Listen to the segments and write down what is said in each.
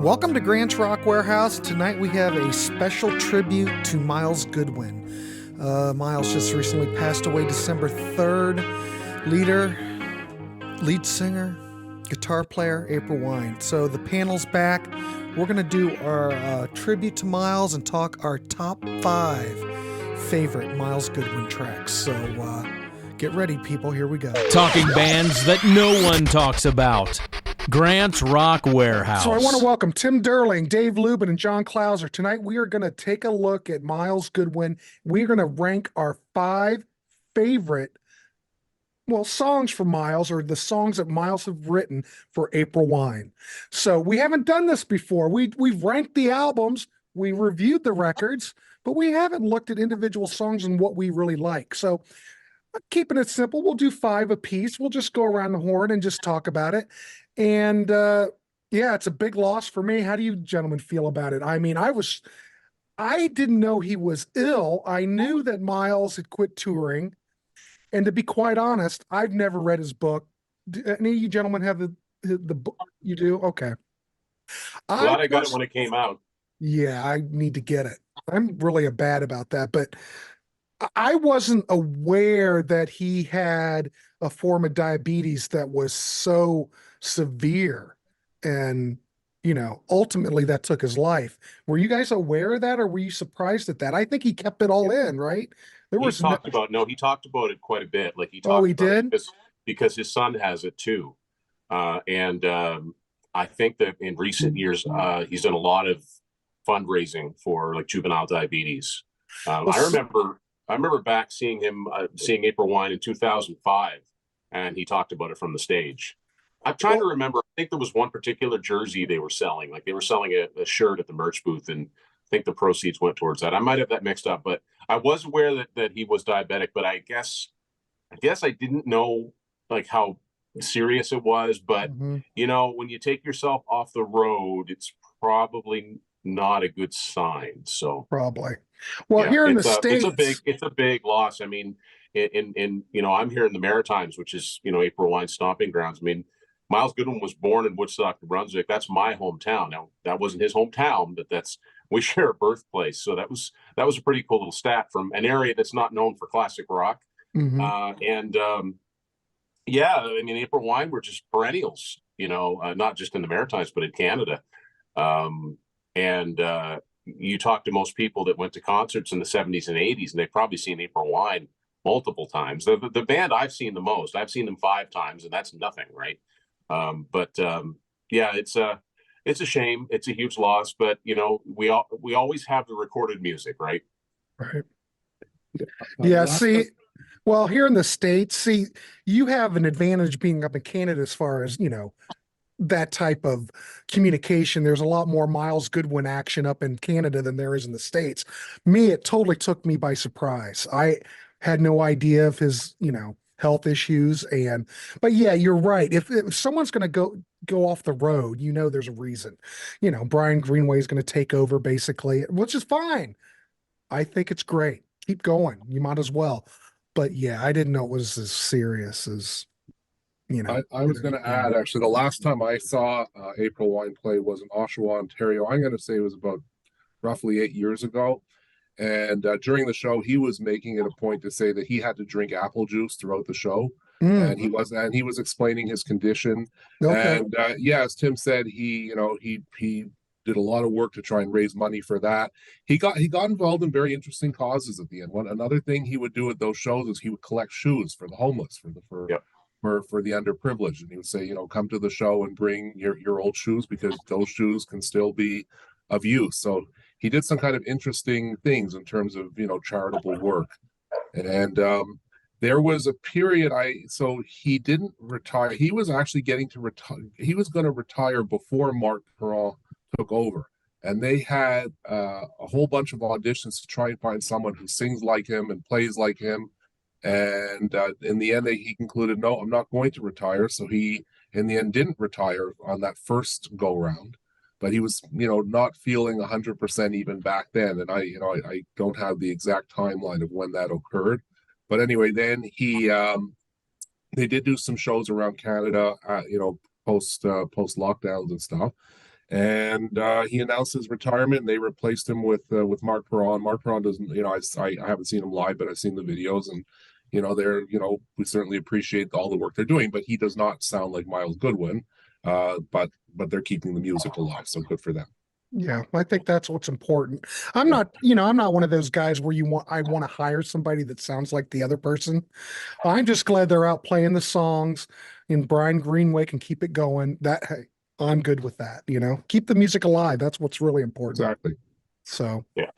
Welcome to Grant's Rock Warehouse. Tonight we have a special tribute to Myles Goodwyn. Myles just recently passed away December 3rd. Lead singer, guitar player, April Wine. So the panel's back. We're going to do our tribute to Myles and talk our top 5 favorite Myles Goodwyn tracks. So get ready, people. Here we go. Talking bands that no one talks about. Grant's Rock Warehouse. So I want to welcome Tim Durling, Dave Lubin, and John Clauser. Tonight we are going to take a look at Myles Goodwyn. We're going to rank our 5 favorite, songs from Myles, or the songs that Myles have written for April Wine. So we haven't done this before. We've ranked the albums, we reviewed the records, but we haven't looked at individual songs and what we really like. So keeping it simple, we'll do 5 apiece. We'll just go around the horn and just talk about it. And it's a big loss for me. How do you gentlemen feel about it? I mean, I didn't know he was ill. I knew that Myles had quit touring. And to be quite honest, I've never read his book. Do any of you gentlemen have the book? You do? Okay. Glad I got it when it came out. Yeah, I need to get it. I'm really bad about that, but I wasn't aware that he had a form of diabetes that was so severe, and ultimately that took his life. Were you guys aware of that, or were you surprised at that? I think he kept it all in, right? He talked about it quite a bit. Like he did because his son has it too, and I think that in recent years he's done a lot of fundraising for like juvenile diabetes. I remember back seeing him seeing April Wine in 2005, and he talked about it from the stage. I'm trying to remember. I think there was one particular jersey they were selling. Like they were selling a shirt at the merch booth, and I think the proceeds went towards that. I might have that mixed up, but I was aware that he was diabetic. But I guess I didn't know like how serious it was. But when you take yourself off the road, it's probably not a good sign. So probably. Well, here in the States, it's a big loss. I mean, in I'm here in the Maritimes, which is April Wine's stomping grounds. I mean, Myles Goodwyn was born in Woodstock, New Brunswick. That's my hometown. Now that wasn't his hometown, but we share a birthplace. So that was a pretty cool little stat from an area that's not known for classic rock. I mean, April Wine were just perennials. Not just in the Maritimes, but in Canada. You talk to most people that went to concerts in the 70s and 80s, and they've probably seen April Wine multiple times. The band I've seen the most, I've seen them 5 times, and that's nothing, right? It's a shame. It's a huge loss, but we always have the recorded music, right? Right. Yeah. Here in the States, you have an advantage being up in Canada as far as that type of communication. There's a lot more Myles Goodwyn action up in Canada than there is in the States. It totally took me by surprise. I had no idea of his, health issues. But yeah, you're right. If someone's going to go off the road, there's a reason. Brian Greenway is going to take over basically, which is fine. I think it's great. Keep going. You might as well. But yeah, I didn't know it was as serious as I was going to add, actually, the last time I saw April Wine play was in Oshawa, Ontario. I'm going to say it was about roughly 8 years ago. And during the show, he was making it a point to say that he had to drink apple juice throughout the show. And he was explaining his condition. Okay. And as Tim said, he did a lot of work to try and raise money for that. He got involved in very interesting causes at the end. Another thing he would do at those shows is he would collect shoes for the homeless, for the underprivileged, and he would say, come to the show and bring your old shoes because those shoes can still be of use. So he did some kind of interesting things in terms of charitable work. And there was a period so he didn't retire. He was actually getting to retire. He was going to retire before Mark Perron took over, and they had a whole bunch of auditions to try and find someone who sings like him and plays like him. And in the end, he concluded, no, I'm not going to retire. So he, in the end, didn't retire on that first go round, but he was, not feeling 100% even back then. And I don't have the exact timeline of when that occurred, but anyway, then they did do some shows around Canada, post lockdowns and stuff. and he announced his retirement, and they replaced him with Mark Perron. Mark Perron doesn't, I haven't seen him live, but I've seen the videos, and we certainly appreciate all the work they're doing, but he does not sound like Myles Goodwyn. But they're keeping the music alive, so good for them. Yeah, I think that's what's important. I'm not one of those guys where I want to hire somebody that sounds like the other person. I'm just glad they're out playing the songs and Brian Greenway can keep it going. Hey, I'm good with that, Keep the music alive. That's what's really important. Exactly. So, yeah.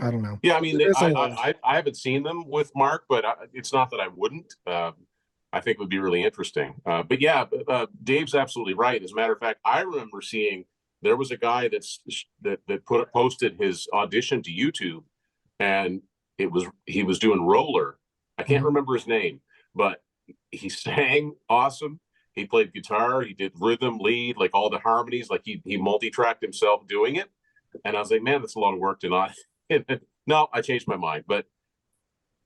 I don't know. Yeah, I mean, I haven't seen them with Mark, but it's not that I wouldn't. I think it would be really interesting. But yeah, Dave's absolutely right. As a matter of fact, I remember seeing there was a guy that posted his audition to YouTube, and he was doing roller. I can't remember his name, but he sang awesome. He played guitar. He did rhythm, lead, like all the harmonies. Like he multi-tracked himself doing it. And I was like, man, that's a lot of work to not. No, I changed my mind, but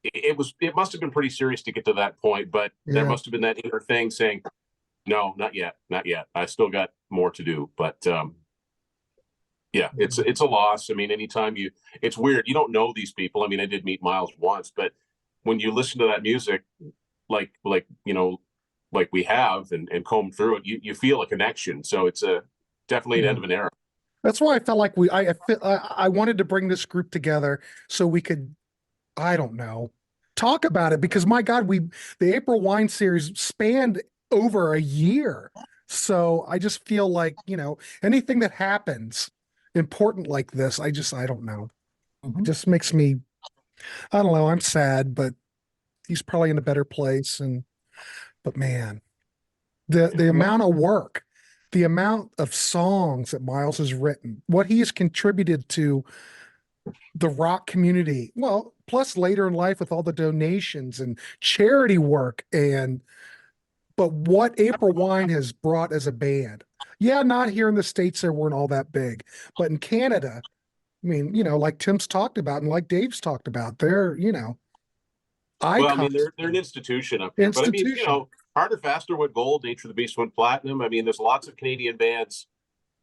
it must have been pretty serious to get to that point, but there must have been that inner thing saying, no, not yet. I still got more to do. But yeah, it's a loss. I mean, anytime it's weird. You don't know these people. I mean, I did meet Myles once, but when you listen to that music, like we have and comb through it, you feel a connection. So it's definitely an end of an era. That's why I felt like I wanted to bring this group together so we could, I don't know, talk about it, because my God, the April Wine series spanned over a year. So I just feel like, anything that happens important like this, I don't know. It just makes me, I don't know, I'm sad, but he's probably in a better place. But man, the amount of work, the amount of songs that Myles has written, what he has contributed to the rock community, well, plus later in life with all the donations and charity work, but what April Wine has brought as a band. Yeah, not here in the States, they weren't all that big, but in Canada, I mean, like Tim's talked about and like Dave's talked about, they're, icons. Well, I mean, they're an institution up here, but I mean, Harder, Faster went gold, Nature of the Beast went platinum. I mean, there's lots of Canadian bands,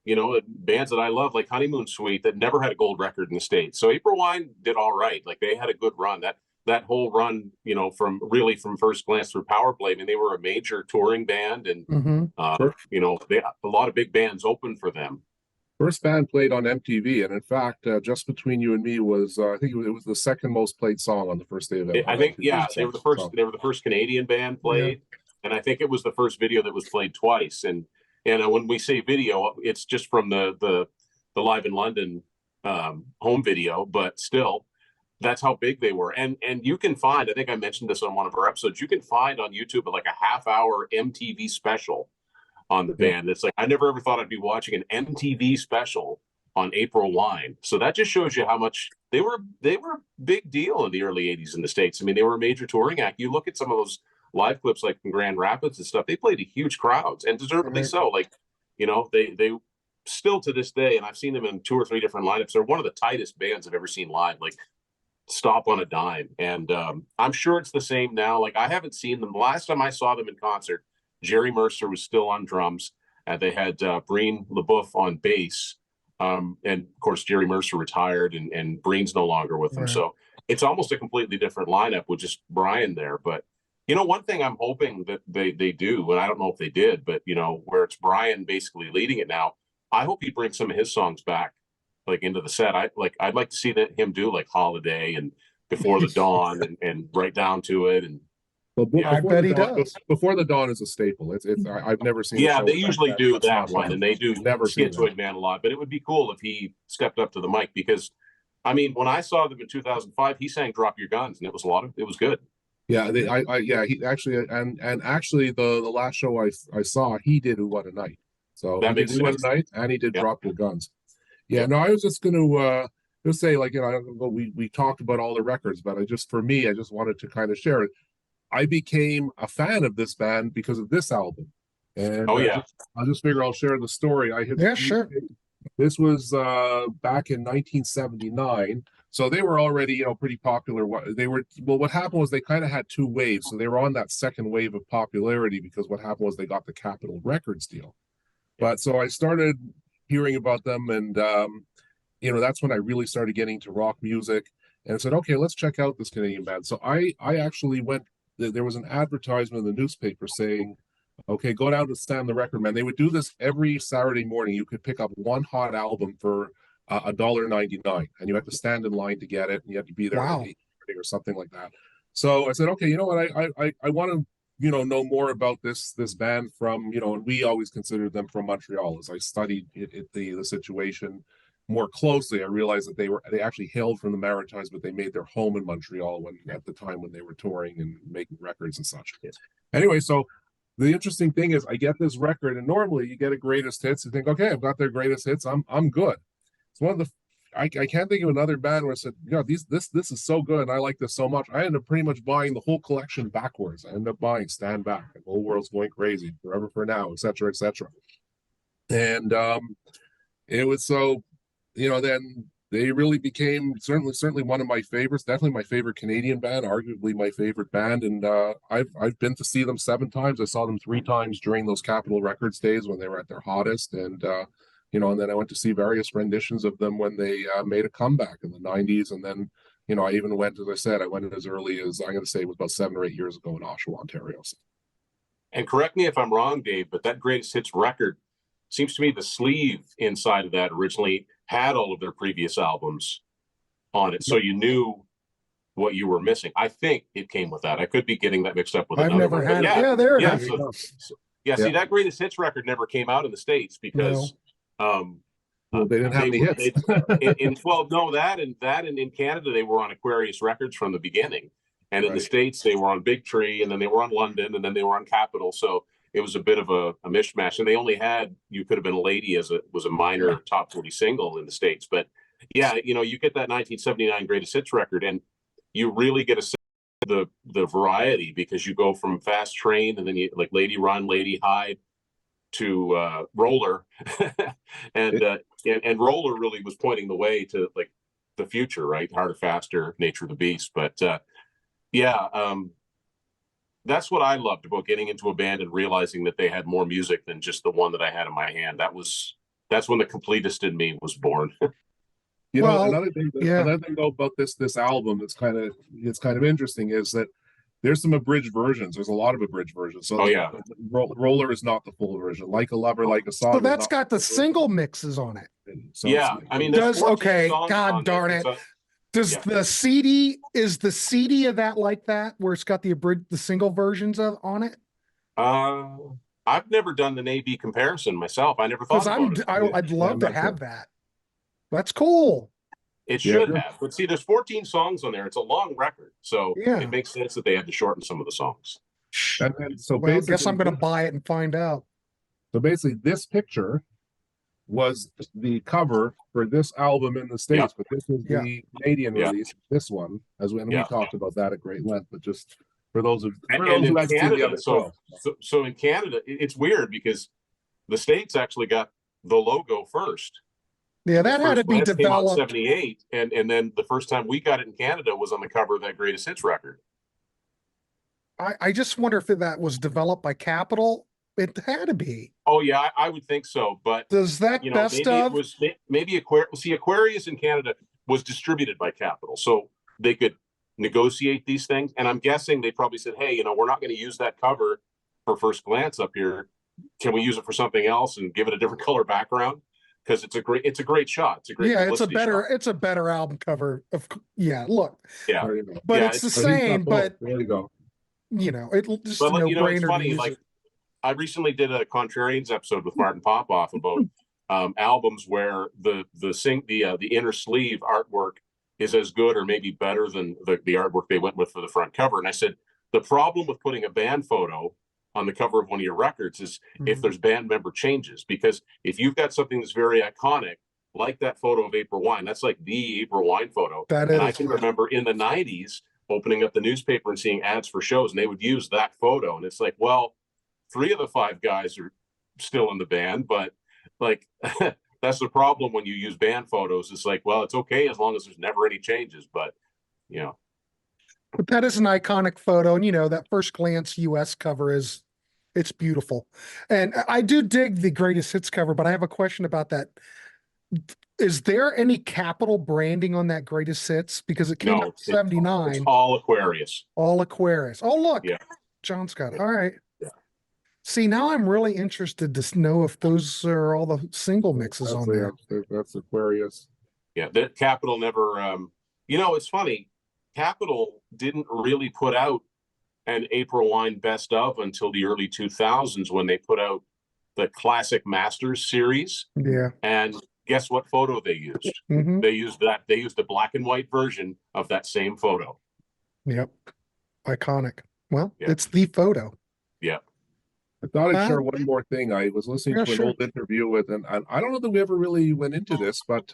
bands that I love, like Honeymoon Suite, that never had a gold record in the States. So April Wine did all right. Like, they had a good run. That whole run, from First Glance through Power Play, I mean, they were a major touring band, and a lot of big bands opened for them. First band played on MTV, and in fact, Just Between You and Me was, I think it was the second most played song on the first day of MTV. I think, they were the first. They were the first Canadian band played, and I think it was the first video that was played twice. And when we say video, it's just from the Live in London home video, but still, that's how big they were. And you can find, I think I mentioned this on one of our episodes, you can find on YouTube like a half-hour MTV special on the band. It's like, I never ever thought I'd be watching an MTV special on April Wine. So that just shows you how much they were a big deal in the early 80s in the States. I mean, they were a major touring act. You look at some of those live clips, like in Grand Rapids and stuff, they played to huge crowds, and deservedly so. Like, they still to this day, and I've seen them in 2 or 3 different lineups, they're one of the tightest bands I've ever seen live. Like, stop on a dime. And I'm sure it's the same now. Like, I haven't seen them. The last time I saw them in concert, Jerry Mercer was still on drums, and they had Breen LeBoeuf on bass. And of course, Jerry Mercer retired, and Breen's no longer with them. So it's almost a completely different lineup with just Brian there. But, one thing I'm hoping that they do, and I don't know if they did, but, where it's Brian basically leading it now, I hope he brings some of his songs back, like, into the set. I'd like to see him do like Holiday and Before the Dawn and Right Down to It. And I bet he does. Before the Dawn is a staple. I've never seen. Yeah, they usually do that one, and they do never Schizoid Man a lot. But it would be cool if he stepped up to the mic, because, I mean, when I saw them in 2005, he sang "Drop Your Guns," and it was good. Yeah, he actually actually the last show I saw, he did What a Night. So that makes sense. What a Night, and he did Drop Your Guns. Yeah, no, I was just going to just say, like, we talked about all the records, but I just wanted to kind of share it. I became a fan of this band because of this album. And I just figure I'll share the story. Sure. This was back in 1979. So they were already, pretty popular. What happened was they kind of had 2 waves. So they were on that second wave of popularity, because what happened was they got the Capitol Records deal. But so I started hearing about them, and that's when I really started getting to rock music, and I said, okay, let's check out this Canadian band. So I actually went. There was an advertisement in the newspaper saying, okay, go down to Stand the Record Man. They would do this every Saturday morning. You could pick up one hot album for $1.99, and you had to stand in line to get it, and you had to be there at 8:30 or something like that. So I said, okay, you know what, I want to know more about this band from, and we always considered them from Montreal. As I studied the situation more closely, I realized that they actually hailed from the Maritimes, but they made their home in Montreal at the time when they were touring and making records and such. Anyway, so the interesting thing is I get this record, and normally you get a greatest hits. You think, okay, I've got their greatest hits. I'm good. It's one of the I can't think of another band where I said, this is so good and I like this so much. I ended up pretty much buying the whole collection backwards. I ended up buying Stand Back, and Whole World's Going Crazy, Forever for Now, etc., etc. And it was so, then they really became certainly one of my favorites, definitely my favorite Canadian band, arguably my favorite band. And I've been to see them 7 times. I saw them 3 times during those Capitol Records days when they were at their hottest. And and then I went to see various renditions of them when they made a comeback in the 90s. And then, I even went, as I said, I went as early as, I'm going to say it was about 7 or 8 years ago in Oshawa, Ontario. And correct me if I'm wrong, Dave, but that greatest hits record, seems to me the sleeve inside of that originally had all of their previous albums on it. So you knew what you were missing. I think it came with that. I could be getting that mixed up with another one. Had it. Yeah, there it is. See, that greatest hits record never came out in the States because they didn't have any hits. That and in Canada they were on Aquarius Records from the beginning, and in the States they were on Big Tree, and then they were on London, and then they were on Capitol. So it was a bit of a mishmash, and they only had You Could Have Been a Lady was a minor top 40 single in the States. But you get that 1979 greatest hits record, and you really get a sense of the variety, because you go from Fast Train, and then you like Lady Run, Lady Hide, to Roller, and Roller really was pointing the way to like the future, right? Harder, Faster, Nature of the Beast. But that's what I loved about getting into a band and realizing that they had more music than just the one that I had in my hand. That's when the completist in me was born. Another thing though about this album that's kind of interesting is that there's some abridged versions. There's a lot of abridged versions. So Roller is not the full version. Like a Lover, Like a Song. So that's got the single mixes on it. So I mean, God darn it. Does the CD of that like that, where it's got the single versions on it? I've never done the A/B comparison myself. I never thought about it. I'd love to have that. That's cool. It should have. But see, there's 14 songs on there. It's a long record. So it makes sense that they had to shorten some of the songs. And then, I guess I'm going to buy it and find out. So basically, this picture was the cover for this album in the States, but this is the Canadian release, this one, we talked about that at great length, but just for those who haven't seen the other show. So in Canada, it's weird because the States actually got the logo first. Yeah, that had to be developed. 78, and then the first time we got it in Canada was on the cover of that greatest hits record. I just wonder if that was developed by Capitol. It had to be. Oh yeah, I would think so. But does that maybe Aquarius in Canada was distributed by Capitol, so they could negotiate these things. And I'm guessing they probably said, hey, we're not going to use that cover for First Glance up here. Can we use it for something else and give it a different color background? Because it's a great shot. It's a great it's a better album cover. Look. Yeah. But it's the same, but there you go. It's just a no-brainer. It's funny, like I recently did a Contrarians episode with Martin Popoff about albums where the inner sleeve artwork is as good or maybe better than the artwork they went with for the front cover. And I said, the problem with putting a band photo on the cover of one of your records is if there's band member changes, because if you've got something that's very iconic, like that photo of April Wine, that's like the April Wine photo. I can remember in the 90s opening up the newspaper and seeing ads for shows, and they would use that photo. And it's like, well, 3 of the 5 guys are still in the band, but like that's the problem when you use band photos. It's like, well, it's okay as long as there's never any changes, but But that is an iconic photo, and that First Glance US cover is It's beautiful. And I do dig the greatest hits cover, but I have a question about that. Is there any Capitol branding on that greatest hits? Because it came out in 79. It's all Aquarius. All Aquarius. Oh, look. Yeah. John Scott. All right. Yeah. See, now I'm really interested to know if those are all the single mixes on there. That's Aquarius. Yeah, the Capitol never. It's funny. Capitol didn't really put out an April Wine best of until the early 2000s when they put out the Classic Masters series. Yeah. And guess what photo they used? Mm-hmm. They used the black and white version of that same photo. Yep. Iconic. Well, It's the photo. Yeah. I thought I'd share one more thing. I was listening to an old interview with, and I don't know that we ever really went into this, but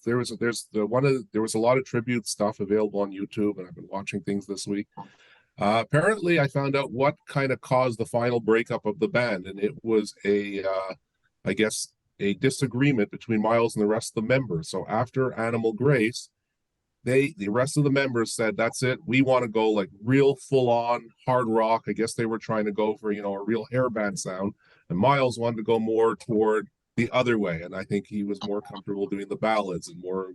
there was a lot of tribute stuff available on YouTube, and I've been watching things this week. Apparently, I found out what kind of caused the final breakup of the band, and it was I guess, a disagreement between Myles and the rest of the members. So after Animal Grace, the rest of the members said, that's it, we want to go like real full-on hard rock. I guess they were trying to go for, a real hair band sound, and Myles wanted to go more toward the other way, and I think he was more comfortable doing the ballads and more,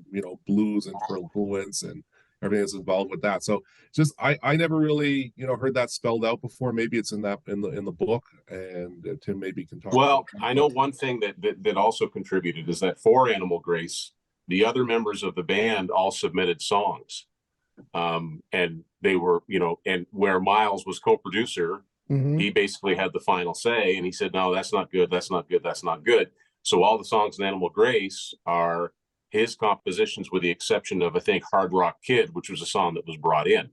blues influence and everything that's involved with that. So just I never really heard that spelled out before. Maybe it's in the book, and Tim maybe can talk. Well, I know one thing that also contributed is that for Animal Grace, the other members of the band all submitted songs, and they were and where Myles was co-producer, he basically had the final say, and he said, no, that's not good, that's not good, that's not good. So all the songs in Animal Grace are his compositions, with the exception of, I think, Hard Rock Kid, which was a song that was brought in.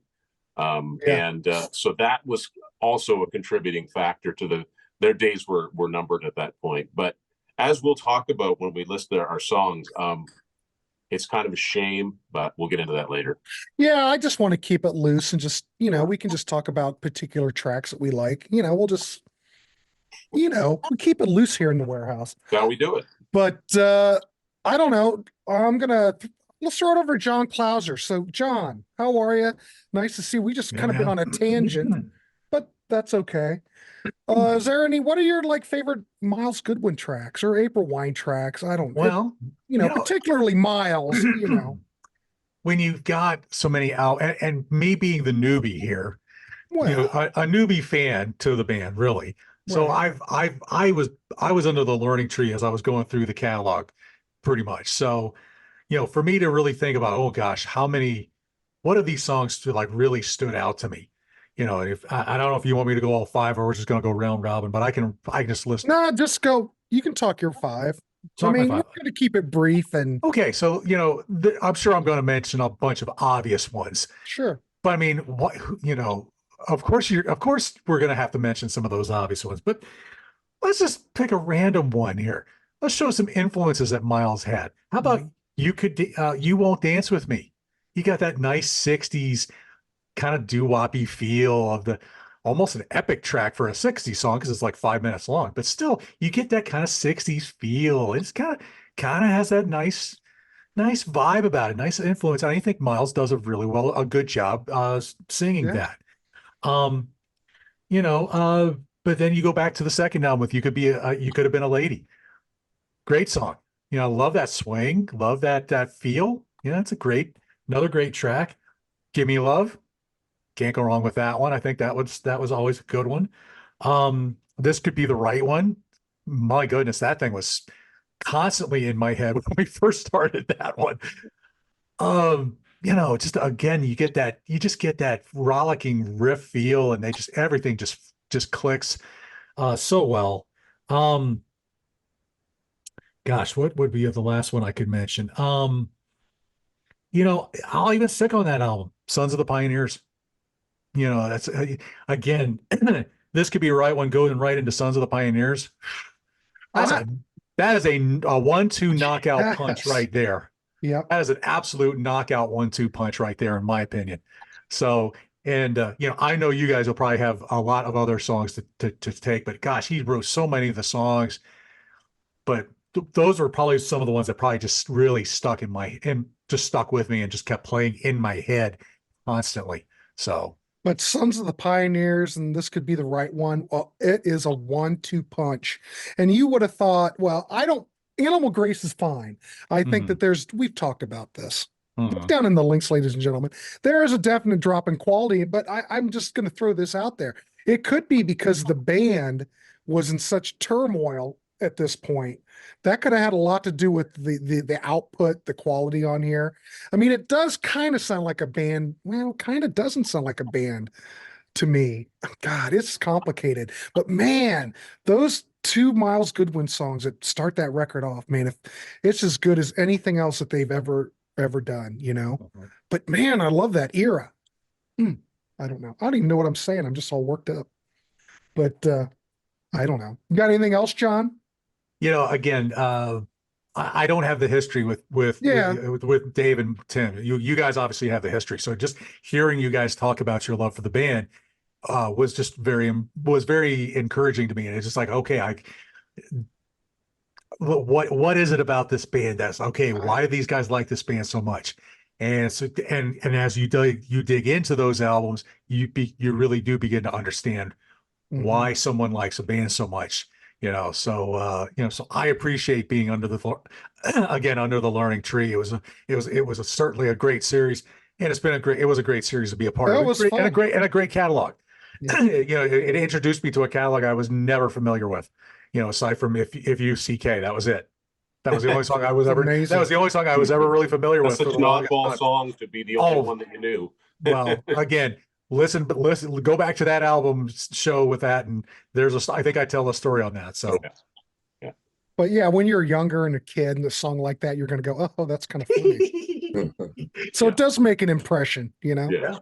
And so that was also a contributing factor to their days were numbered at that point. But as we'll talk about when we list our songs, it's kind of a shame, but we'll get into that later. Yeah, I just want to keep it loose and just, we can just talk about particular tracks that we like. We'll just, we keep it loose here in the Warehaus. That's how we do it. But I don't know. Let's throw it over to John Clauser. So, John, how are you? Nice to see you. We just kind of been on a tangent, but that's okay. Is there what are your favorite Myles Goodwyn tracks or April Wine tracks? I don't know. Well, particularly Myles, when you've got so many out, and me being the newbie here, well, a newbie fan to the band, really. So right. I was under the learning tree as I was going through the catalog, pretty much. So, for me to really think about, oh gosh, what of these songs really stood out to me? If I don't know if you want me to go all five or we're just going to go round robin, but I can just listen. No, just go. You can talk your five. We're going to keep it brief and. Okay, so I'm sure I'm going to mention a bunch of obvious ones. Sure. But I mean, what of course we're going to have to mention some of those obvious ones, but let's just pick a random one here. Let's show some influences that Myles had. How about You Won't Dance With Me? You got that nice 60s kind of doo-woppy feel of almost an epic track for a 60s song because it's like 5 minutes long, but still you get that kind of 60s feel. It's kind of has that nice vibe about it, nice influence. And I think Myles does a good job singing that. But then you go back to the second album with You Could Have Been a Lady. Great song. Love that swing, love that feel. It's another great track. Give Me Love. Can't go wrong with that one. I think that was always a good one. This Could Be the Right One. My goodness, that thing was constantly in my head when we first started that one. Just again, you just get that rollicking riff feel, and everything just clicks so well. Gosh, what would be the last one I could mention? I'll even stick on that album, Sons of the Pioneers. That's again, This Could Be a Right One, going right into Sons of the Pioneers. That is a 1-2 knockout punch right there. Yeah, that is an absolute knockout 1-2 punch right there, in my opinion. So, and I know you guys will probably have a lot of other songs to take, but gosh, he wrote so many of the songs. But those were probably some of the ones that probably just really stuck with me and just kept playing in my head constantly. So. But Sons of the Pioneers, and this could be the right one. Well, it is a 1-2 punch. And you would have thought, well, Animal Grace is fine. I think that we've talked about this. Look down in the links, ladies and gentlemen. There is a definite drop in quality, but I'm just going to throw this out there. It could be because the band was in such turmoil at this point. That could have had a lot to do with the output, the quality on here. I mean, it does kind of sound like a band. Well, kind of doesn't sound like a band to me. God, it's complicated. But man, those two Myles Goodwyn songs that start that record off, man, if it's as good as anything else that they've ever done, you know. But man, I love that era. I don't know. I don't even know what I'm saying. I'm just all worked up. But I don't know. You got anything else, John? You know, again, I don't have the history with Dave and Tim. You guys obviously have the history. So just hearing you guys talk about your love for the band was just very encouraging to me. And it's just like, okay, what is it about this band that's okay? Why do these guys like this band so much? And so and as you dig into those albums, you really do begin to understand why someone likes a band so much. You know, so so I appreciate being under the Learning Tree. It was certainly a great series, and it was a great series to be a part of. It was fun. And a great catalog. Yeah. You know, it introduced me to a catalog I was never familiar with. You know, aside from if you CK, that was it. That was the only song I was ever. Amazing. That was the only song I was ever really familiar with. That's such an oddball song to be the only one that you knew. Well, again. Listen, go back to that album show with that, and I think I tell a story on that. So, yeah. But yeah, when you're younger and a kid, and a song like that, you're going to go, "Oh, that's kind of funny." So it does make an impression, you know. Yeah.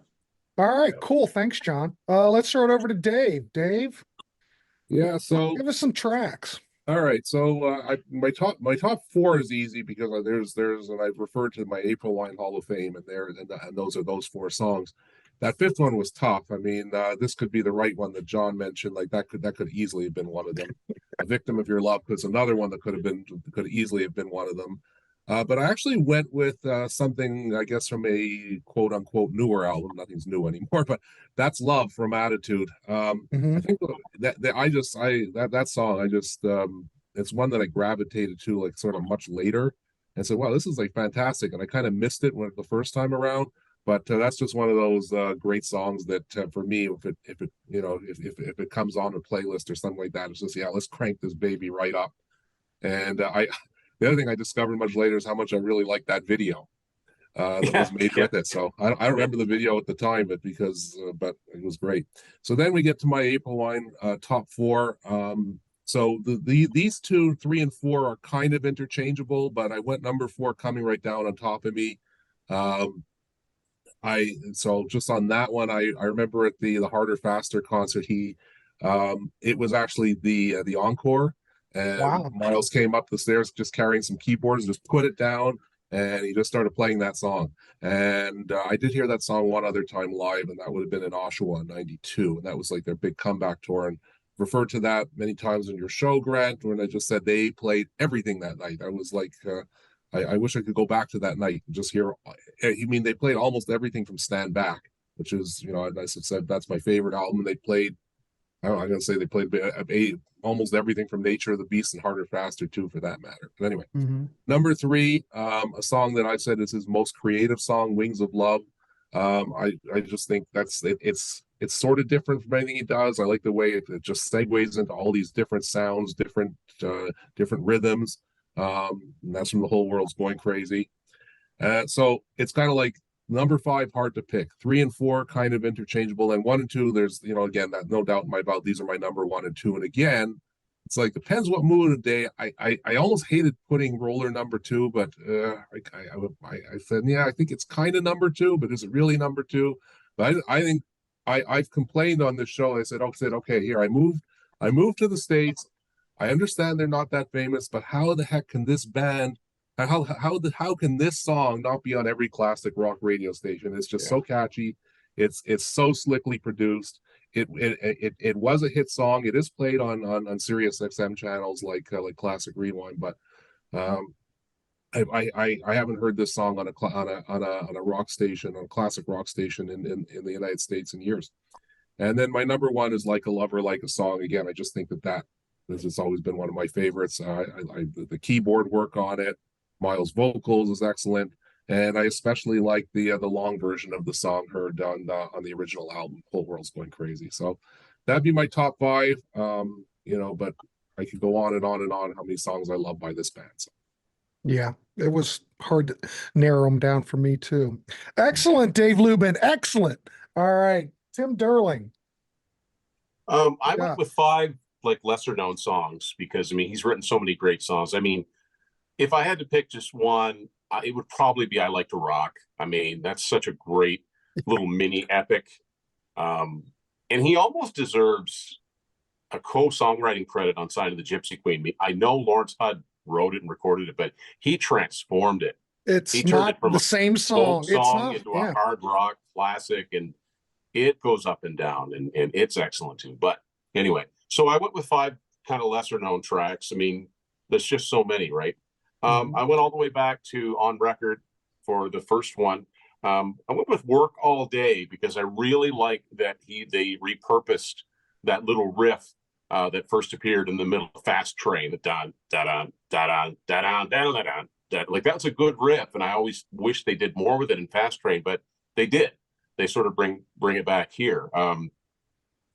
All right, cool. Thanks, John. Let's throw it over to Dave. Dave, So give us some tracks. All right, so my top four is easy because and I've referred to my April Wine Hall of Fame, and those are those four songs. That fifth one was tough. I mean, this could be the right one that John mentioned. Like that could easily have been one of them. A Victim of Your Love is another one that could easily have been one of them. But I actually went with something, I guess, from a quote unquote newer album. Nothing's new anymore, but That's Love from Attitude. I think that song, it's one that I gravitated to like sort of much later and said, wow, this is like fantastic. And I kind of missed it the first time around. But that's just one of those great songs that for me, if it comes on a playlist or something like that, it's just, let's crank this baby right up. And the other thing I discovered much later is how much I really like that video that was made with it. So I don't remember the video at the time, but it was great. So then we get to my April Wine top four. So these 2, 3, and 4 are kind of interchangeable, but I went number 4 coming right down on top of me. So just on that one, I remember at the Harder Faster concert, it was actually the encore, and wow. Myles came up the stairs just carrying some keyboards, just put it down, and he just started playing that song. And I did hear that song one other time live, and that would have been in Oshawa in '92, and that was like their big comeback tour. And referred to that many times in your show, Grant, when I just said they played everything that night. I was like, I wish I could go back to that night and just hear. I mean, they played almost everything from Stand Back, which is, as I said, that's my favorite album. They played, I'm going to say they played almost everything from Nature of the Beast and Harder Faster too, for that matter. But anyway, number 3, a song that I said is his most creative song, Wings of Love. I just think it's sort of different from anything he does. I like the way it just segues into all these different sounds, different rhythms. And that's from The Whole World's Going Crazy. So it's kind of like number 5, hard to pick. 3 and 4 kind of interchangeable, and 1 and 2, there's again, that no doubt in my mouth, these are my number 1 and 2. And again, it's like depends what mood of the day. I almost hated putting Roller number 2, but I said, I think it's kind of number 2, but is it really number 2? But I think I've complained on this show. I said, okay, here I moved to the States. I understand they're not that famous, but how the heck can this band, how can this song not be on every classic rock radio station? It's just so catchy. It's so slickly produced. It was a hit song. It is played on Sirius XM channels like Classic Rewind, but I haven't heard this song on a rock station, on a classic rock station in the United States in years. And then my number one is Like a Lover, Like a Song. Again, I just think that this has always been one of my favorites. The keyboard work on it, Myles' vocals is excellent, and I especially like the long version of the song heard on the original album, Whole World's Going Crazy. So that'd be my top five. But I could go on and on and on how many songs I love by this band. So. Yeah, it was hard to narrow them down for me too. Excellent, Dave Lubin. Excellent. All right, Tim Durling. I went with 5 like lesser known songs because I mean he's written so many great songs. I mean, if I had to pick just one, it would probably be I Like to Rock. I mean, that's such a great little mini epic. And he almost deserves a co-songwriting credit on Sign of the Gypsy Queen. I know Lawrence Hudd wrote it and recorded it, but he transformed it. He turned it from the same song. It's not into a hard rock classic, and it goes up and down, and it's excellent too. But anyway, so I went with 5 kind of lesser known tracks. I mean, there's just so many, right? I went all the way back to On Record for the first one. I went with Work All Day because I really like that they repurposed that little riff that first appeared in the middle of Fast Train, the da da da da da da da da. Like that's a good riff, and I always wish they did more with it in Fast Train, but they did. They sort of bring it back here.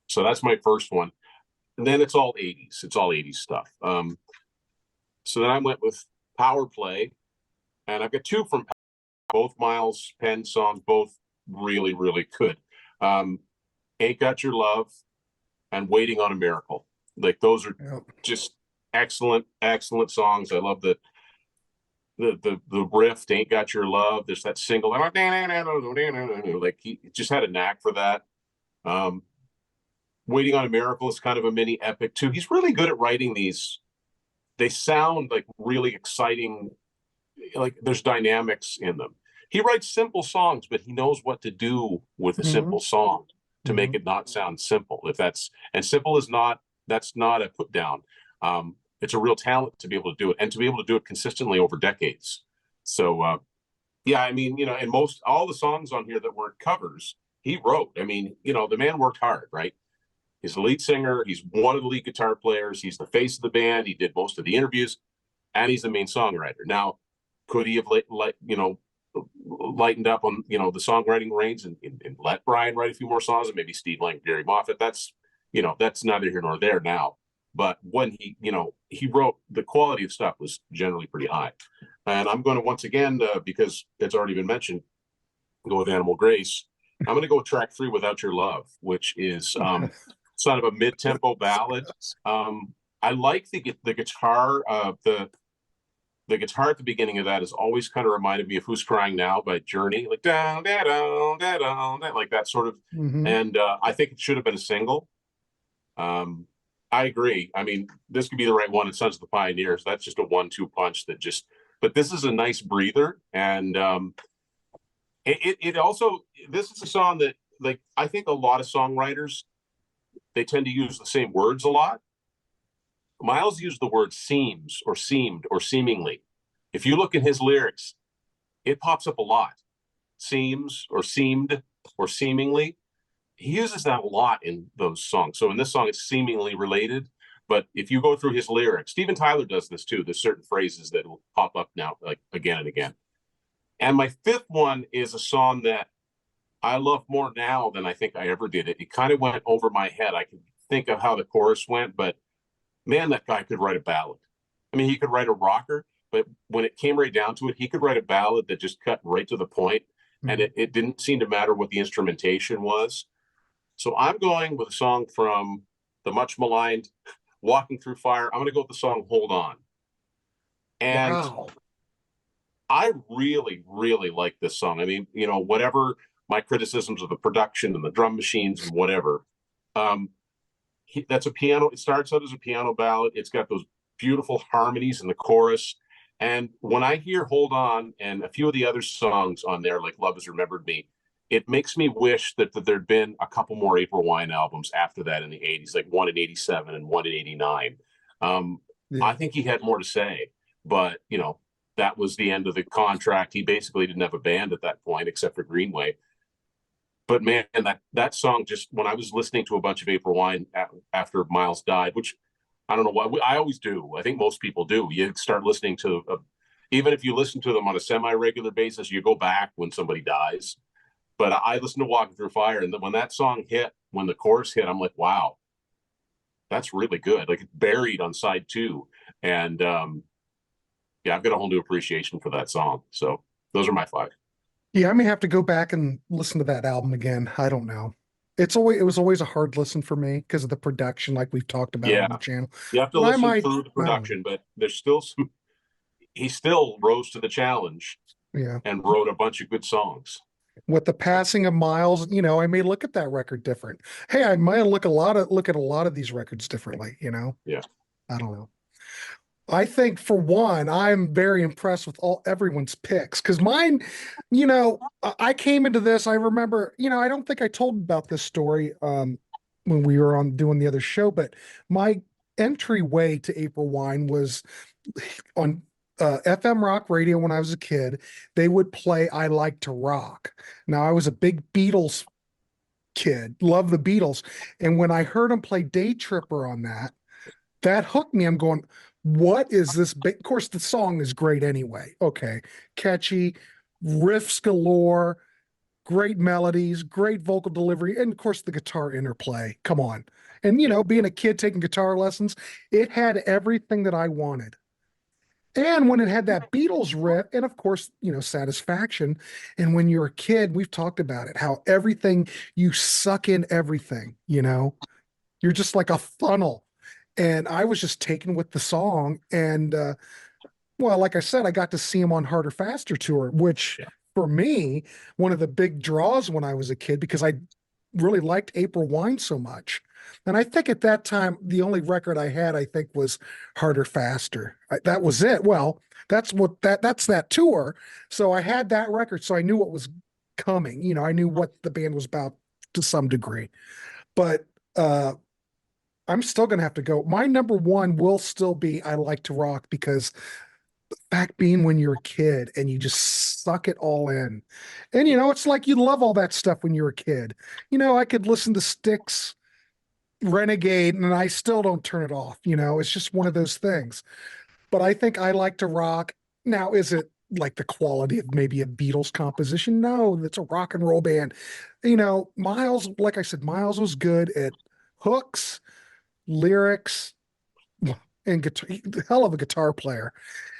So that's my first one, and then it's all 80s. It's all 80s stuff. So then I went with Power Play, and I've got 2 from both Myles Penn songs, both really, really good. Ain't Got Your Love and Waiting on a Miracle. Like those are just excellent songs. I love the riff, Ain't Got Your Love. There's that single, like he just had a knack for that. Waiting on a Miracle is kind of a mini epic too. He's really good at writing these. They sound like really exciting, like there's dynamics in them. He writes simple songs, but he knows what to do with a simple song to make it not sound simple. Simple is not, that's not a put down. It's a real talent to be able to do it, and to be able to do it consistently over decades. So, yeah, I mean, and all the songs on here that weren't covers, he wrote. I mean, the man worked hard, right? He's the lead singer. He's one of the lead guitar players. He's the face of the band. He did most of the interviews, and he's the main songwriter. Now, could he have lightened up on the songwriting reins and let Brian write a few more songs, and maybe Steve Lang, Gary Moffat? That's neither here nor there now. But when he wrote, the quality of stuff was generally pretty high. And I'm going to once again, because it's already been mentioned, go with Animal Grace. I'm going to go with track 3, Without Your Love, which is sort of a mid-tempo ballad. I like the guitar. The guitar at the beginning of that has always kind of reminded me of Who's Crying Now by Journey, like down, down, down, down, like that sort of. And I think it should have been a single. I agree. I mean, this could be the right one in Sons of the Pioneers. That's just a 1-2 punch but this is a nice breather. And it also, this is a song that, like, I think a lot of songwriters, they tend to use the same words a lot. Myles used the word seems or seemed or seemingly. If you look in his lyrics, it pops up a lot. Seems or seemed or seemingly. He uses that a lot in those songs. So in this song, it's seemingly related. But if you go through his lyrics, Steven Tyler does this too. There's certain phrases that will pop up now, like again and again. And my 5th one is a song that I love more now than I think I ever did. It kind of went over my head. I can think of how the chorus went, but man, that guy could write a ballad. I mean, he could write a rocker, but when it came right down to it, he could write a ballad that just cut right to the point, and it didn't seem to matter what the instrumentation was. So I'm going with a song from the much maligned Walking Through Fire. I'm going to go with the song Hold On. And wow. I really, really like this song. I mean, whatever my criticisms of the production and the drum machines and whatever, that's a piano. It starts out as a piano ballad. It's got those beautiful harmonies in the chorus. And when I hear Hold On and a few of the other songs on there, like Love Has Remembered Me, it makes me wish that there'd been a couple more April Wine albums after that in the 80s, like one in 87 and one in 89. I think he had more to say, but, that was the end of the contract. He basically didn't have a band at that point except for Greenway. But man, that song, just when I was listening to a bunch of April Wine after Myles died, which I don't know why, I always do. I think most people do. You start listening to, even if you listen to them on a semi-regular basis, you go back when somebody dies. But I listened to Walking Through Fire, and when that song hit, when the chorus hit, I'm like, wow, that's really good. Like, it's buried on side 2. And yeah, I've got a whole new appreciation for that song. So those are my 5. Yeah, I may have to go back and listen to that album again. I don't know. It was always a hard listen for me because of the production, like we've talked about on the channel. You have to listen through the production, but there's still some. He still rose to the challenge. Yeah, and wrote a bunch of good songs. With the passing of Myles, I may look at that record different. Hey, I might look at a lot of these records differently. Yeah, I don't know. I think for one, I'm very impressed with everyone's picks because mine, I came into this. I remember, I don't think I told about this story when we were on doing the other show, but my entryway to April Wine was on FM rock radio when I was a kid. They would play I Like to Rock. Now, I was a big Beatles kid, love the Beatles, and when I heard them play Day Tripper on that hooked me. I'm going, what is this? Of course, the song is great anyway. Okay. Catchy, riffs galore, great melodies, great vocal delivery, and of course, the guitar interplay. Come on. And, being a kid taking guitar lessons, it had everything that I wanted. And when it had that Beatles riff, and of course, Satisfaction. And when you're a kid, we've talked about it, how everything, you suck in everything, you're just like a funnel. And I was just taken with the song. And, well, like I said, I got to see him on Harder, Faster tour, which for me, one of the big draws when I was a kid, because I really liked April Wine so much. And I think at that time, the only record I had, I think, was Harder, Faster. That was it. Well, that's that tour. So I had that record. So I knew what was coming. I knew what the band was about to some degree. But, I'm still going to have to go. My number 1 will still be I Like to Rock, because the fact being when you're a kid and you just suck it all in. And, it's like you love all that stuff when you're a kid. I could listen to Styx, Renegade, and I still don't turn it off. It's just one of those things. But I think I Like to Rock. Now, is it like the quality of maybe a Beatles composition? No, it's a rock and roll band. Myles, like I said, Myles was good at hooks, lyrics, and guitar. Hell of a guitar player.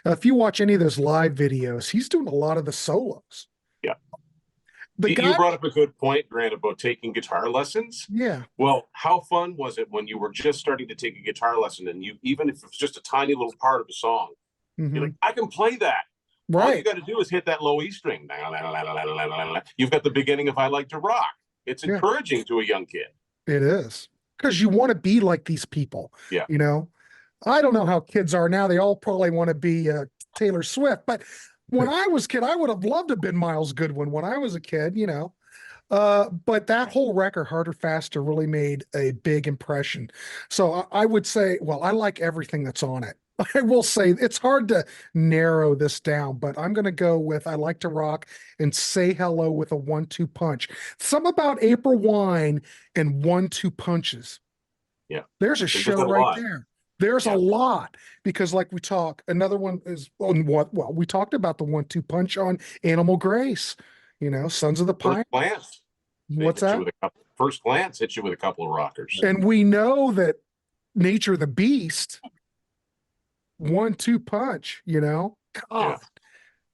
If you watch any of those live videos, he's doing a lot of the solos. Yeah. You brought up a good point, Grant, about taking guitar lessons. Yeah. Well, how fun was it when you were just starting to take a guitar lesson, and even if it was just a tiny little part of a song, you're like, I can play that. Right. All you got to do is hit that low E string. You've got the beginning of I Like to Rock. It's encouraging to a young kid. It is. Because you want to be like these people. Yeah. I don't know how kids are now. They all probably want to be Taylor Swift. But when I was a kid, I would have loved to have been Myles Goodwyn when I was a kid, But that whole record, Harder, Faster, really made a big impression. So I would say, well, I like everything that's on it. I will say it's hard to narrow this down, but I'm going to go with I Like to Rock and Say Hello with a 1-2 punch. Some about April Wine and 1-2 punches. Yeah. There's a show right there. There's a lot, because like another one is on we talked about the 1-2 punch on Animal Grace, Sons of the Pine. First glance. What's that? First glance hits you with a couple of rockers. And we know that Nature of the Beast, 1-2 punch, God. Yeah.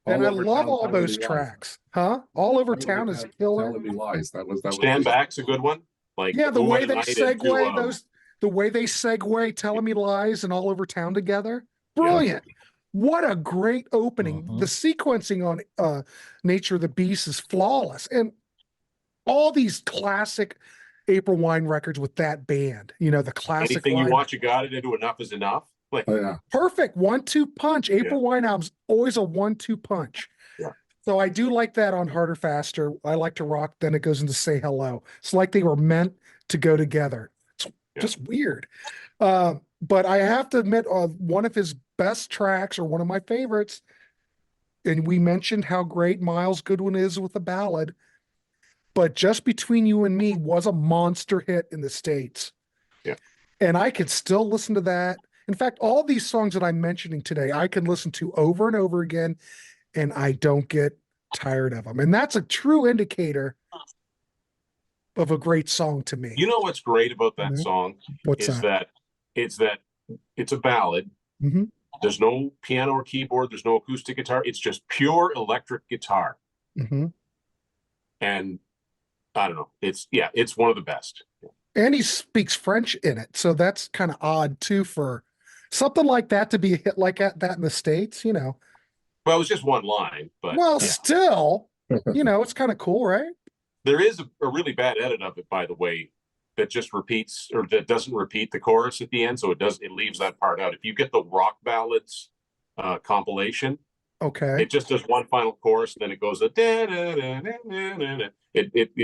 And I love all those tracks. Huh? All Over Town is killer. Telling Me Lies. That was Stand Back's a good one. Like, yeah, the way they segue Telling Me Lies and All Over Town together. Brilliant. Yeah. What a great opening. The sequencing on Nature of the Beast is flawless. And all these classic April Wine records with that band, the classic. Anything you watch, you got it into Enough Is Enough. Like, perfect 1-2 punch. April Wine album's always a 1-2 punch. Yeah. So I do like that on Harder, Faster. I Like to Rock. Then it goes into Say Hello. It's like they were meant to go together. It's just weird. But I have to admit, one of his best tracks, or one of my favorites, and we mentioned how great Myles Goodwyn is with a ballad, but Just Between You and Me was a monster hit in the States. Yeah. And I could still listen to that. In fact, all these songs that I'm mentioning today, I can listen to over and over again, and I don't get tired of them. And that's a true indicator of a great song to me. You know what's great about that song? What's that? It's a ballad. Mm-hmm. There's no piano or keyboard. There's no acoustic guitar. It's just pure electric guitar. Mm-hmm. And I don't know. It's one of the best. And he speaks French in it. So that's kind of odd too for something like that to be a hit like that in the States, you know. Well, it was just one line, but still, you know, it's kind of cool, right? There is a really bad edit of it, by the way, that just repeats or that doesn't repeat the chorus at the end. So it leaves that part out. If you get the Rock Ballads compilation, okay, it just does one final chorus, and then it goes it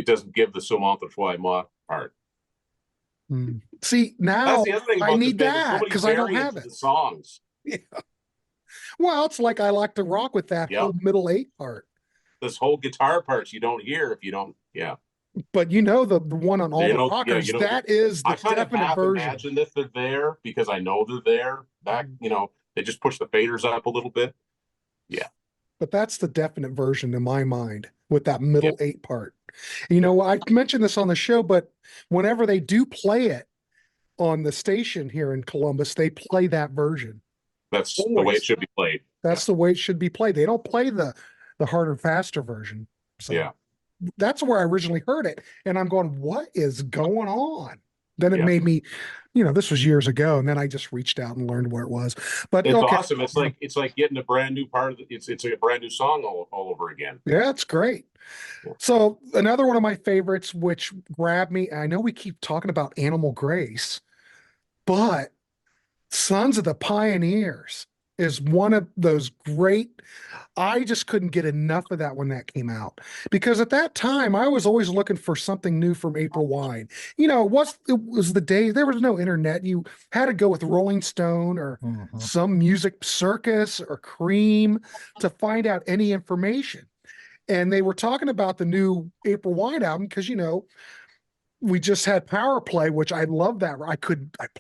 doesn't give the Souvent de Foi Moi part. See, now that's the other thing I need that because I don't have it. The songs. Yeah. Well, it's like I like to rock with that whole middle 8 part. This whole guitar parts you don't hear if you don't. Yeah. But you know the one on all the rockers, that is the definite version. I imagine that they're there because I know they're there. Back, you know, they just push the faders up a little bit. Yeah. But that's the definite version in my mind with that middle 8 part. You know, I mentioned this on the show, but whenever they do play it on the station here in Columbus, they play that version. That's the way it should be played. That's the way it should be played. They don't play the harder, faster version. So that's where I originally heard it. And I'm going, what is going on? Then it made me, you know, this was years ago, and then I just reached out and learned where it was. But it's awesome. It's like getting a brand new part of it's a brand new song all over again. Yeah, it's great. So another one of my favorites, which grabbed me, I know we keep talking about Animal Grace, but Sons of the Pioneers is one of those great. I just couldn't get enough of that when that came out, because at that time I was always looking for something new from April Wine. You know, it was the day there was no internet. You had to go with Rolling Stone or some Music Circus or Cream to find out any information. And they were talking about the new April Wine album because, you know, we just had Power Play, which I love that. I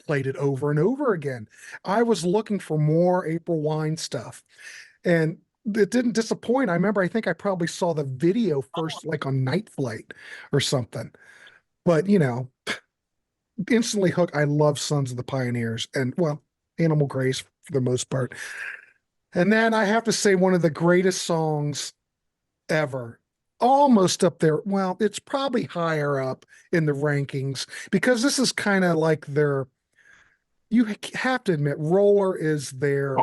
played it over and over again. I was looking for more April Wine stuff, and it didn't disappoint. I think I probably saw the video first, like on Night Flight or something, but you know, instantly hooked. I love Sons of the Pioneers and Animal Grace for the most part. And then I have to say one of the greatest songs ever, almost up there. Well, it's probably higher up in the rankings because this is kind of like you have to admit, Roller is their,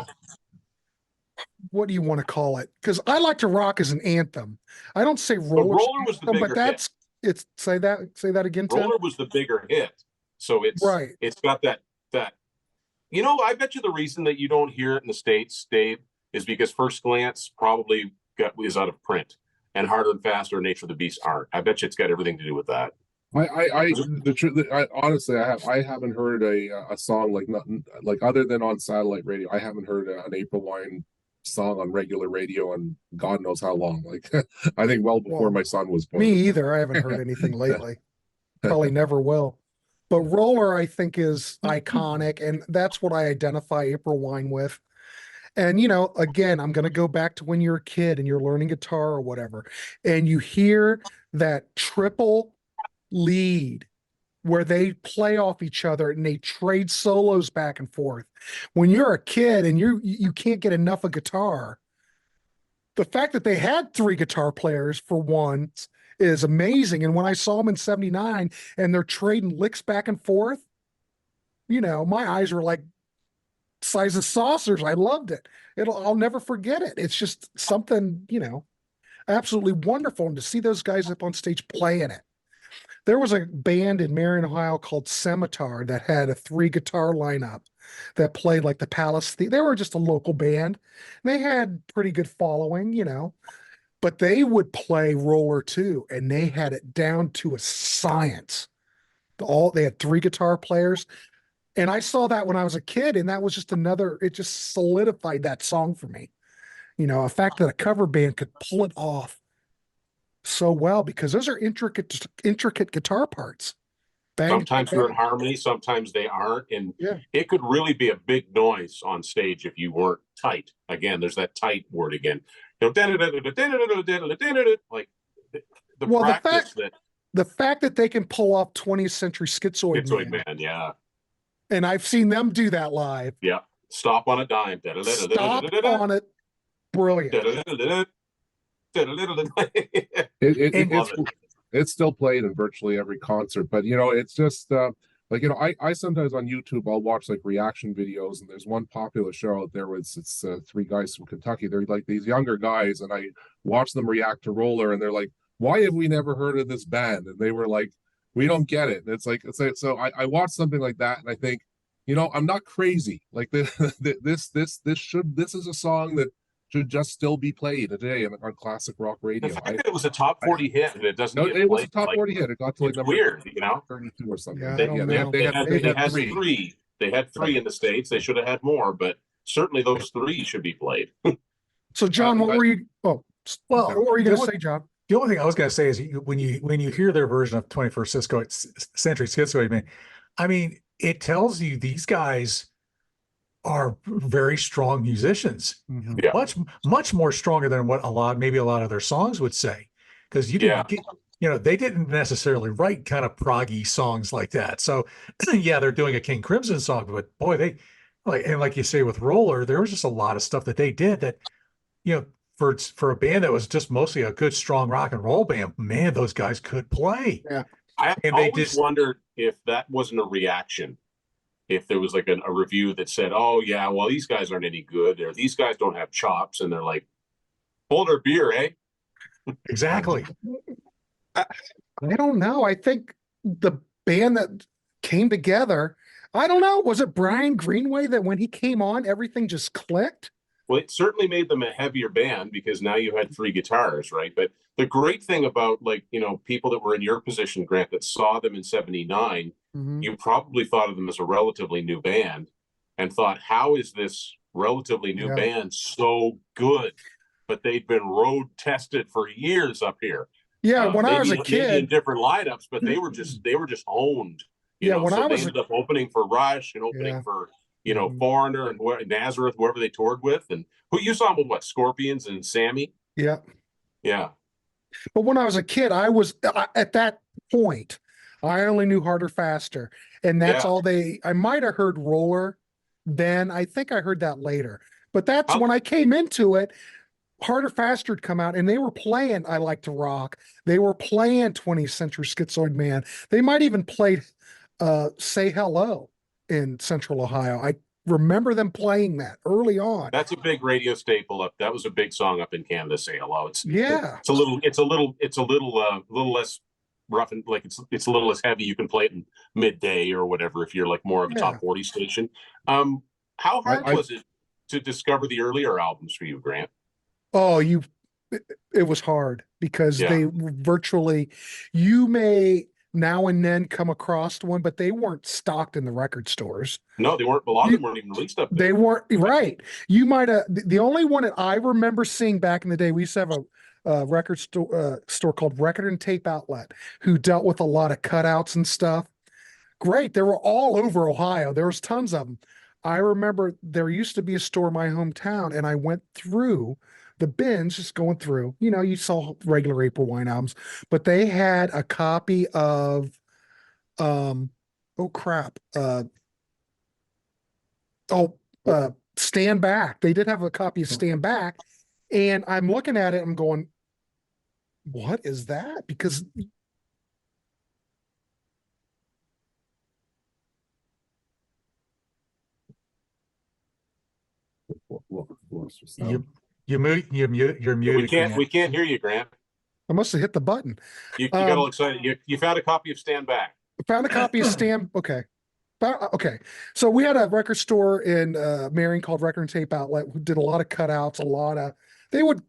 what do you want to call it? Because I like to rock as an anthem. I don't say Roller. But Roller was the bigger hit. It's say that again, Tim. Roller was the bigger hit. So it's got that, you know, I bet you the reason that you don't hear it in the States, Dave, is because First Glance probably is out of print. And Harder and Faster, Nature of the Beast aren't. I bet you it's got everything to do with that. Honestly, I haven't heard a song like other than on satellite radio. I haven't heard an April Wine song on regular radio and God knows how long. Like I think well before my son was born. Me either. I haven't heard anything lately. Probably never will. But Roller, I think, is iconic, and that's what I identify April Wine with. And, you know, again, I'm going to go back to when you're a kid and you're learning guitar or whatever, and you hear that triple lead where they play off each other and they trade solos back and forth. When you're a kid and you can't get enough of guitar, the fact that they had 3 guitar players for once is amazing. And when I saw them in 79 and they're trading licks back and forth, you know, my eyes were like size of saucers. I loved it. I'll never forget it. It's just something, you know, absolutely wonderful. And to see those guys up on stage playing it. There was a band in Marion, Ohio called Scimitar that had a 3 guitar lineup that played like the Palace. They were just a local band. They had pretty good following, you know, but they would play Roller too. And they had it down to a science. They had 3 guitar players. And I saw that when I was a kid, and that was just it just solidified that song for me. You know, a fact that a cover band could pull it off so well, because those are intricate guitar parts. Bang, Sometimes bang. they're in harmony, sometimes they aren't, and Yeah. it could really be a big noise on stage if you weren't tight. Again, there's that tight word again. You know, like the fact that they can pull off 20th Century Schizoid Man. Yeah. And I've seen them do that live. Yeah. Stop on a dime. Stop on it. Brilliant. It's still played in virtually every concert, but you know, it's just like, you know, I sometimes on YouTube I'll watch like reaction videos, and there's one popular show out there where it's three guys from Kentucky. They're like these younger guys, and I watch them react to Roller, and they're like, why have we never heard of this band? And they were like, we don't get it. And it's like so I watch something like that, and I think, you know, I'm not crazy. Like this is a song that should just still be played today on classic rock radio. The fact that it was a top 40 hit and it doesn't. No, it was a top 40 hit. It got to like number weird, you know, 32 or something. Yeah, they had three. They had three in the States. They should have had more, but certainly those three should be played. So, John, what were you? Oh, well, what were you going to say, John? The only thing I was going to say is when you hear their version of 21st Century Schizoid Man, I mean, it tells you these guys are very strong musicians, Yeah. much more stronger than what a lot of their songs would say, because you didn't get, you know, they didn't necessarily write kind of proggy songs like that. So yeah, they're doing a King Crimson song, but boy, they like you say with Roller, there was just a lot of stuff that they did that, you know, for a band that was just mostly a good strong rock and roll band, man, those guys could play. Yeah. I always wondered if that wasn't a reaction. If there was like a review that said, oh yeah, well, these guys aren't any good, or these guys don't have chops, and they're like, hold their beer, eh? Exactly. I don't know. I think the band that came together, I don't know, was it Brian Greenway that when he came on, everything just clicked? Well, it certainly made them a heavier band because now you had three guitars, right? But the great thing about, like, you know, people that were in your position, Grant, that saw them in 79, you probably thought of them as a relatively new band and thought, how is this relatively new band so good? But they'd been road tested for years up here. Yeah, when I was a kid, in different lineups, but they were just honed. You know, when so I they was ended up opening for Rush and opening for, you know, Foreigner and Nazareth, whoever they toured with, and who you saw with what, Scorpions and Sammy. Yeah. But when I was a kid, at that point, I only knew Harder, Faster, and that's all I might have heard Roller then. I think I heard that later, but that's when I came into it. Harder, Faster had come out, and they were playing I Like to Rock. They were playing 20th Century Schizoid Man. They might even played Say Hello in Central Ohio. I remember them playing that early on. That's a big radio staple up. That was a big song up in Canada. Say Hello. It's a little less rough, and like it's a little less heavy. You can play it in midday or whatever if you're like more of a top 40 station. How hard was it to discover the earlier albums for you, Grant? Oh, it was hard because they virtually, you may now and then come across one, but they weren't stocked in the record stores. No, they weren't. A lot of them weren't even released up there. They weren't, right. You might have, the only one that I remember seeing back in the day, we used to have a record store called Record and Tape Outlet, who dealt with a lot of cutouts and stuff. Great. They were all over Ohio. There was tons of them. I remember there used to be a store in my hometown, and I went through the bins, just going through, you know, you saw regular April Wine albums, but they had a copy of, Stand Back. They did have a copy of Stand Back, and I'm looking at it, I'm going, what is that? Because you're muted. We can't hear you, Grant. I must have hit the button. You got all excited. You found a copy of Stand Back. Found a copy of Stand. Okay. Okay. So we had a record store in Marion called Record and Tape Outlet who did a lot of cutouts, they would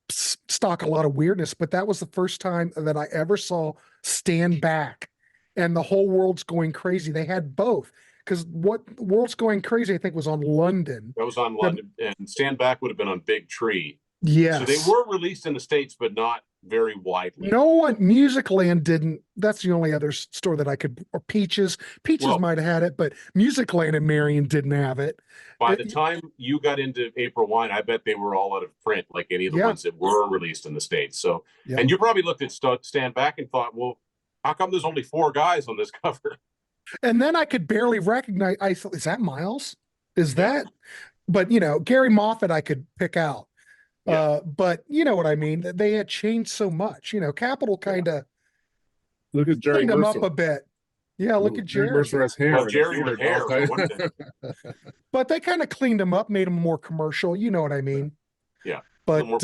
stock a lot of weirdness, but that was the first time that I ever saw Stand Back, and the whole world's going crazy. They had both because what World's Going Crazy, I think, was on London. That was on London, and Stand Back would have been on Big Tree. Yes. So they were released in the States, but not very widely. No one, Musicland didn't. That's the only other store that I could, or Peaches. Peaches might have had it, but Musicland and Marion didn't have it. By the time you got into April Wine, I bet they were all out of print, like any of the ones that were released in the States. So, and you probably looked at Stand Back and thought, well, how come there's only 4 guys on this cover? And then I could barely recognize, I thought, is that Myles? Is that? But, you know, Gary Moffat I could pick out. But you know what I mean? They had changed so much. You know, Capitol kind of look at Jerry cleaned them Mercer. up a bit. Yeah, look at Jerry. Mercer has hair. Well, Jerry with hair. But they kind of cleaned them up, made them more commercial. You know what I mean? Yeah. But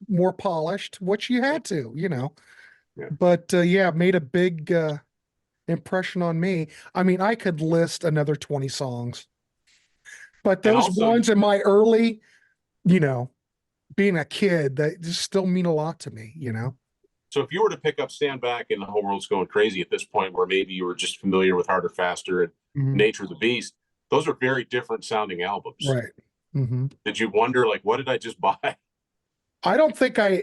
more polished, which you had to, you know. Yeah. But made a big impression on me. I mean, I could list another 20 songs. But those ones in my early, you know, being a kid, that just still mean a lot to me, you know. So if you were to pick up Stand Back and The Whole World's Going Crazy at this point, where maybe you were just familiar with Harder, Faster and Nature of the Beast, those are very different sounding albums. Right. Mm-hmm. Did you wonder, like, what did I just buy? I don't think I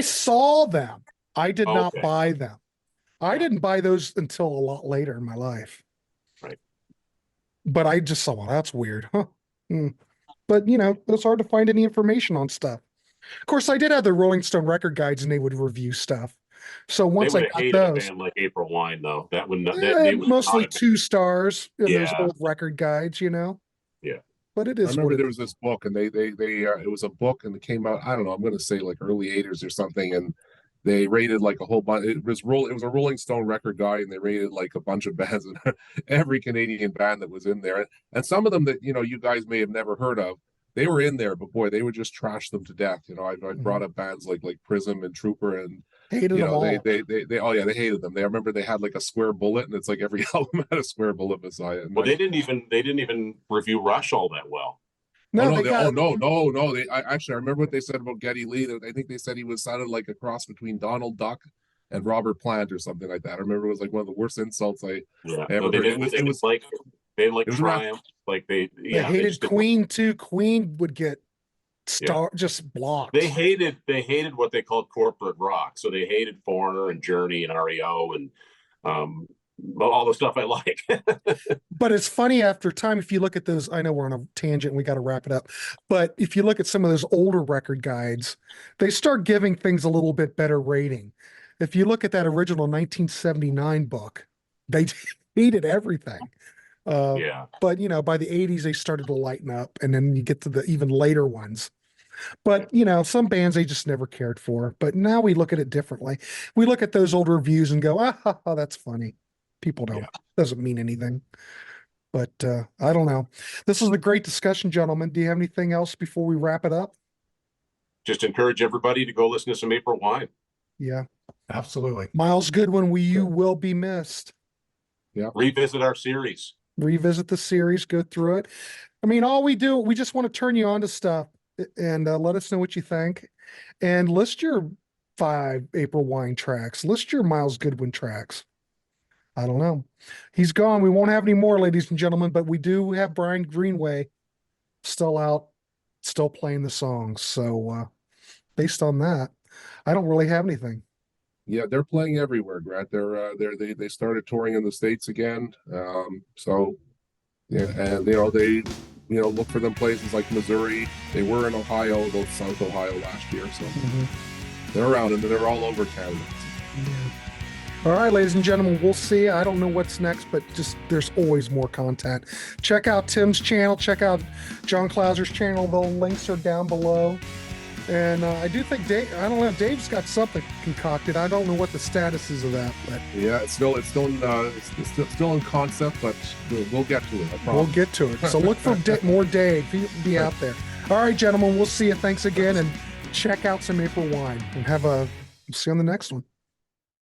saw them. I did not buy them. I didn't buy those until a lot later in my life. Right. But I just saw, well, that's weird. Huh. But, you know, it's hard to find any information on stuff. Of course, I did have the Rolling Stone record guides, and they would review stuff. So once I got those, like April Wine, though, that would not. Mostly 2 stars in those old record guides, you know. Yeah, but it is. I remember there was this book, and they it was a book, and it came out. I don't know. I'm going to say like early 80s or something, and they rated like a whole bunch. It was a Rolling Stone record guide, and they rated like a bunch of bands, and every Canadian band that was in there, and some of them that you guys may have never heard of. They were in there, but boy, they would just trash them to death. You know, I brought up bands like Prism and Trooper, and hated them all. They hated them. They remember they had like a square bullet, and it's like every album had a square bullet beside it. Well, they didn't even review Rush all that well. No, no. I remember what they said about Geddy Lee. I think they said he sounded like a cross between Donald Duck and Robert Plant or something like that. I remember it was like one of the worst insults I ever heard. It was like they didn't like Triumph. Like they hated Queen too. Queen would get just blocked. They hated what they called corporate rock. So they hated Foreigner and Journey and REO and all the stuff I like. But it's funny after time, if you look at those, I know we're on a tangent and we got to wrap it up, but if you look at some of those older record guides, they start giving things a little bit better rating. If you look at that original 1979 book, they hated everything. But you know, by the 80s they started to lighten up, and then you get to the even later ones. But you know, some bands they just never cared for. But now we look at it differently. We look at those old reviews and go, that's funny. People don't. Doesn't mean anything. But I don't know. This was a great discussion, gentlemen. Do you have anything else before we wrap it up? Just encourage everybody to go listen to some April Wine. Yeah, absolutely. Myles Goodwyn, you will be missed. Yeah. Revisit our series. Revisit the series, go through it. I mean, we just want to turn you on to stuff and let us know what you think, and list your 5 April Wine tracks, list your Myles Goodwyn tracks. I don't know. He's gone. We won't have any more, ladies and gentlemen, but we do have Brian Greenway still out, still playing the songs. So based on that, I don't really have anything. Yeah, they're playing everywhere, Grant. They started touring in the States again. So yeah, and they look for them places like Missouri. They were in Ohio, South Ohio last year. So they're around, and they're all over Canada. Yeah. All right, ladies and gentlemen, we'll see. I don't know what's next, but just there's always more content. Check out Tim's channel. Check out John Clauser's channel. The links are down below. And I do think Dave's got something concocted. I don't know what the status is of that, but yeah, it's still in concept, but we'll get to it. I promise. We'll get to it. So look for more Dave. He'll be out there. All right, gentlemen, we'll see you. Thanks again, and check out some April Wine. And see you on the next one.